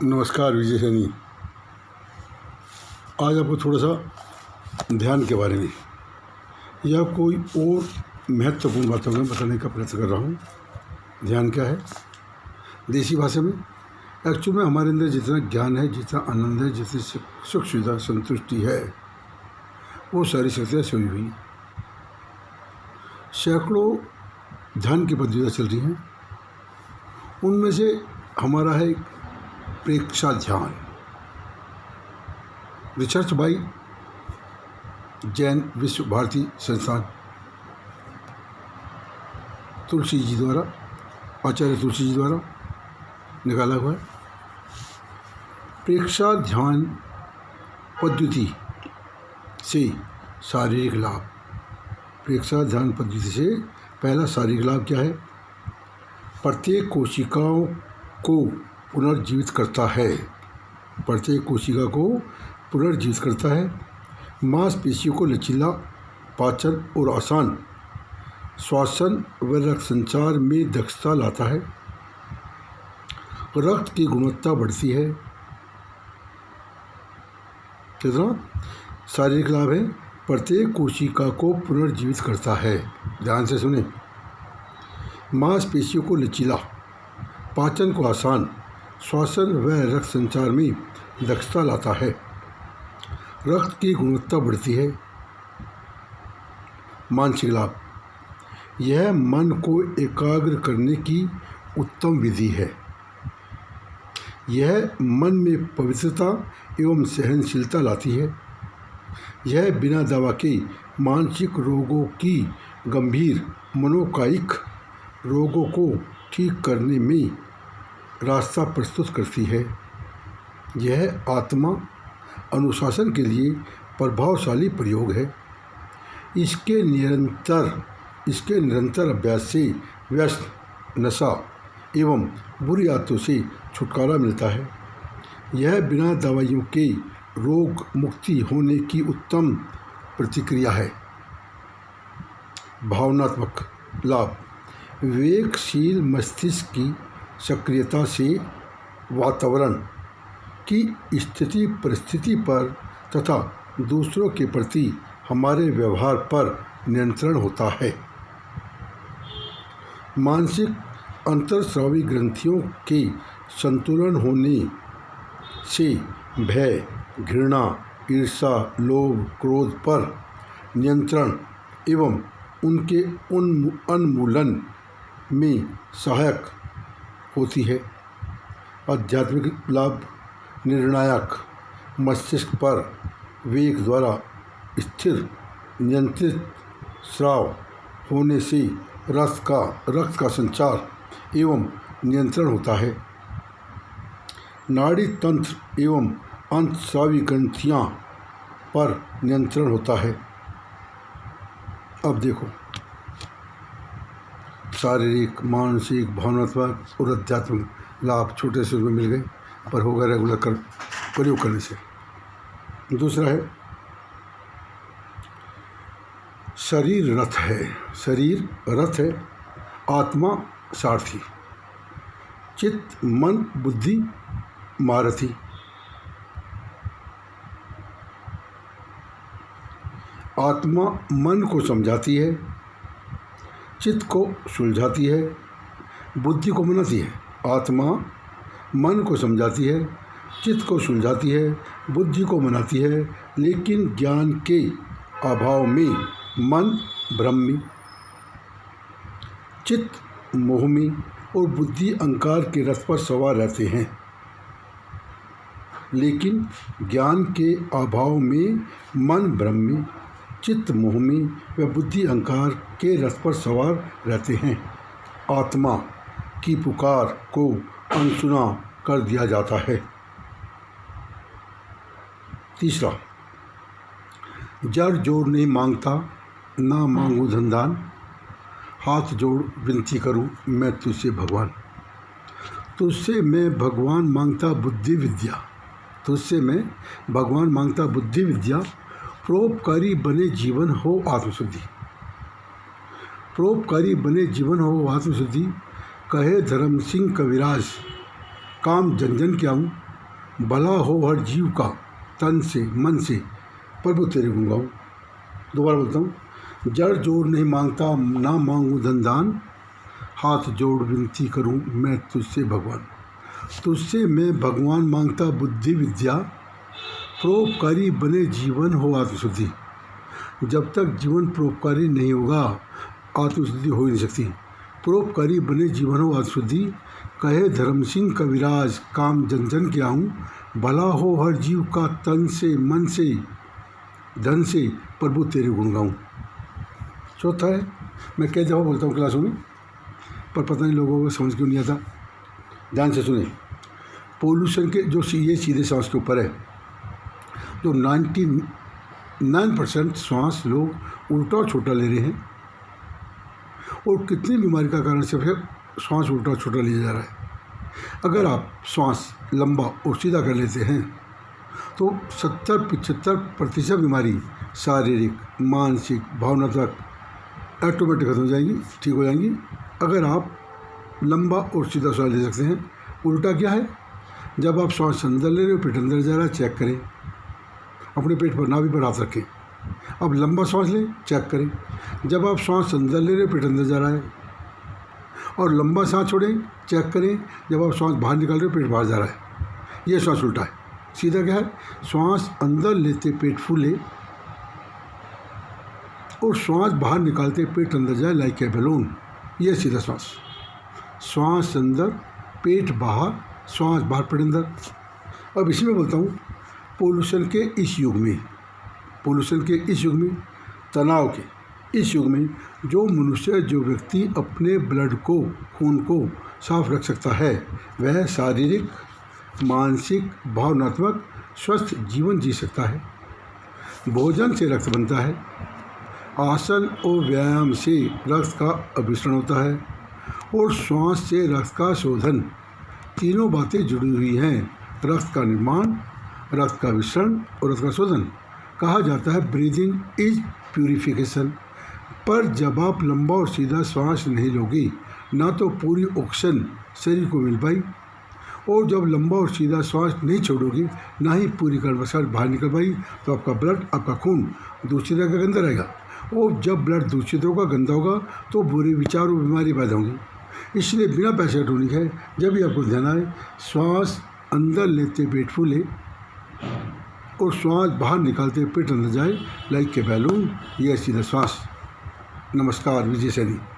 नमस्कार विजय सैनी। आज आपको थोड़ा सा ध्यान के बारे में या कोई और महत्वपूर्ण बातों में बताने का प्रयत्न कर रहा हूँ। ध्यान क्या है? देसी भाषा में एक्चुअल में हमारे अंदर जितना ज्ञान है, जितना आनंद है, जितनी सुख सुविधा संतुष्टि है, वो सारी शक्तियाँ सोई हुई। सैकड़ों ध्यान की पद्धतियाँ चल रही हैं। उनमें से हमारा है प्रेक्षा ध्यान, रिसर्च बाय जैन विश्व भारती संस्थान, तुलसी जी द्वारा, आचार्य तुलसी जी द्वारा निकाला हुआ है। प्रेक्षा ध्यान पद्धति से शारीरिक लाभ। प्रेक्षा ध्यान पद्धति से पहला शारीरिक लाभ क्या है? प्रत्येक कोशिकाओं को पुनर्जीवित करता है। प्रत्येक कोशिका को पुनर्जीवित करता है। मांसपेशियों को लचीला, पाचन और आसान श्वसन व रक्त संचार में दक्षता लाता है। रक्त की गुणवत्ता बढ़ती है। कितना शारीरिक लाभ है? प्रत्येक कोशिका को पुनर्जीवित करता है। ध्यान से सुने। मांसपेशियों को लचीला, पाचन को आसान, श्वसन व रक्त संचार में दक्षता लाता है। रक्त की गुणवत्ता बढ़ती है। मानसिक लाभ। यह मन को एकाग्र करने की उत्तम विधि है। यह मन में पवित्रता एवं सहनशीलता लाती है। यह बिना दवा के मानसिक रोगों की गंभीर मनोकायिक रोगों को ठीक करने में रास्ता प्रस्तुत करती है। यह आत्मा अनुशासन के लिए प्रभावशाली प्रयोग है। इसके निरंतर अभ्यास से व्यसन, नशा एवं बुरी आदतों से छुटकारा मिलता है। यह बिना दवाइयों के रोग मुक्ति होने की उत्तम प्रतिक्रिया है। भावनात्मक लाभ। विवेकशील मस्तिष्क की सक्रियता से वातावरण की स्थिति परिस्थिति पर तथा दूसरों के प्रति हमारे व्यवहार पर नियंत्रण होता है। मानसिक अंतर्स्रावी ग्रंथियों के संतुलन होने से भय, घृणा, ईर्ष्या, लोभ, क्रोध पर नियंत्रण एवं उनके उन्मूलन में सहायक होती है। आध्यात्मिक लाभ। निर्णायक मस्तिष्क पर वेग द्वारा स्थिर नियंत्रित स्राव होने से रक्त का संचार एवं नियंत्रण होता है। नाड़ी तंत्र एवं अंतस्रावी ग्रंथियाँ पर नियंत्रण होता है। अब देखो, शारीरिक, मानसिक, भावनात्मक और आध्यात्मिक लाभ छोटे से मिल गए, पर होगा रेगुलर प्रयोग करने से। दूसरा है शरीर रथ है। शरीर रथ है, आत्मा सारथी, चित्त मन बुद्धि मारथी। आत्मा मन को समझाती है, चित्त को सुलझाती है, बुद्धि को मनाती है। आत्मा मन को समझाती है, चित्त को सुलझाती है, बुद्धि को मनाती है, लेकिन ज्ञान के अभाव में मन भ्रमी, चित्त मोहमी और बुद्धि अहंकार के रथ पर सवार रहते हैं। लेकिन ज्ञान के अभाव में मन भ्रमी, चित्त मोहमी व बुद्धि अहंकार के रथ पर सवार रहते हैं। आत्मा की पुकार को अनसुना कर दिया जाता है। तीसरा, जड़ जोड़ नहीं मांगता, ना मांगू धनदान, हाथ जोड़ विनती करूं मैं तुझसे भगवान। तुझसे मैं भगवान मांगता बुद्धि विद्या, तुझसे मैं भगवान मांगता बुद्धि विद्या, परोपकारी बने जीवन हो आत्मशुद्धि। परोपकारी बने जीवन हो आत्मशुद्धि, कहे धर्म सिंह कविराज, काम जन जन के आऊँ भला हो हर जीव का तन से मन से, प्रभु तेरे गुण गाऊं। दोबारा बोलता हूँ, जड़ जोड़ नहीं मांगता ना मांगूँ धन दान, हाथ जोड़ विनती करूँ मैं तुझसे भगवान। तुझसे मैं भगवान मांगता बुद्धि विद्या, परोपकारी बने जीवन हो आत्मशुद्धि। जब तक जीवन परोपकारी नहीं होगा आत्मशुद्धि हो ही नहीं सकती। परोपकारी बने जीवन हो आत्मशुद्धि, कहे धर्म सिंह कविराज काम जन जन के आऊँ। भला हो हर जीव का तन से मन से धन से, प्रभु तेरे गुण गाऊँ। चौथा है, मैं कई दफ़ा बोलता हूँ क्लासों में, पर पता नहीं लोगों को समझ क्यों नहीं आता। ध्यान से सुने। पोल्यूशन के जो ये सीधे सांस के ऊपर है, जो 99% श्वास लोग उल्टा और छोटा ले रहे हैं, और कितनी बीमारी का कारण सिर्फ श्वास उल्टा और छोटा लिया जा रहा है। अगर आप श्वास लंबा और सीधा कर लेते हैं तो 70-75% बीमारी शारीरिक, मानसिक, भावनात्मक ऑटोमेटिक खत्म हो जाएंगी, ठीक हो जाएंगी। अगर आप लंबा और सीधा श्वास ले सकते हैं। उल्टा क्या है? जब आप श्वास अंदर ले रहे हो, पेट अंदर जा रहा है, चेक करें। अपने पेट पर नाभि पर हाथ रखें। अब लंबा श्वास लें, चेक करें। जब आप श्वास अंदर ले रहे हो, पेट अंदर जा रहा है, और लंबा सांस छोड़ें, चेक करें। जब आप श्वास बाहर निकाल रहे हो, पेट बाहर जा रहा है। ये श्वास उल्टा है। सीधा क्या है? श्वास अंदर लेते पेट फूले और श्वास बाहर निकालते पेट अंदर जाए, लाइक ए बैलून। ये सीधा श्वास। श्वास अंदर, पेट बाहर, श्वास बाहर, पेट अंदर। अब इसी में बोलता हूँ, पोल्यूशन के इस युग में, तनाव के इस युग में जो व्यक्ति अपने ब्लड को, खून को साफ रख सकता है, वह शारीरिक, मानसिक, भावनात्मक स्वस्थ जीवन जी सकता है। भोजन से रक्त बनता है, आसन और व्यायाम से रक्त का अभिसरण होता है, और श्वास से रक्त का शोधन। तीनों बातें जुड़ी हुई हैं। रक्त का निर्माण, रक्त का विसरण और रक्त का शोधन। कहा जाता है ब्रीदिंग इज प्यूरिफिकेशन। पर जब आप लंबा और सीधा श्वास नहीं लोगे, ना तो पूरी ऑक्सीजन शरीर को मिल पाई, और जब लंबा और सीधा श्वास नहीं छोड़ोगे, ना ही पूरी कार्बन डाइऑक्साइड बाहर निकल पाई, तो आपका ब्लड, आपका खून दूसरी तरह का गंदा रहेगा। और जब ब्लड दूषित होगा, गंदा होगा, तो बुरे विचार और बीमारी पैदा होंगी। इसलिए बिना पैसे टॉनिक है, जब भी आपको ध्यान आए, श्वास अंदर लेते पेट फूले और श्वास बाहर निकालते पेट अंदर जाए, लाइक के बैलून। यह सीधा श्वास। नमस्कार, विजय सैनी।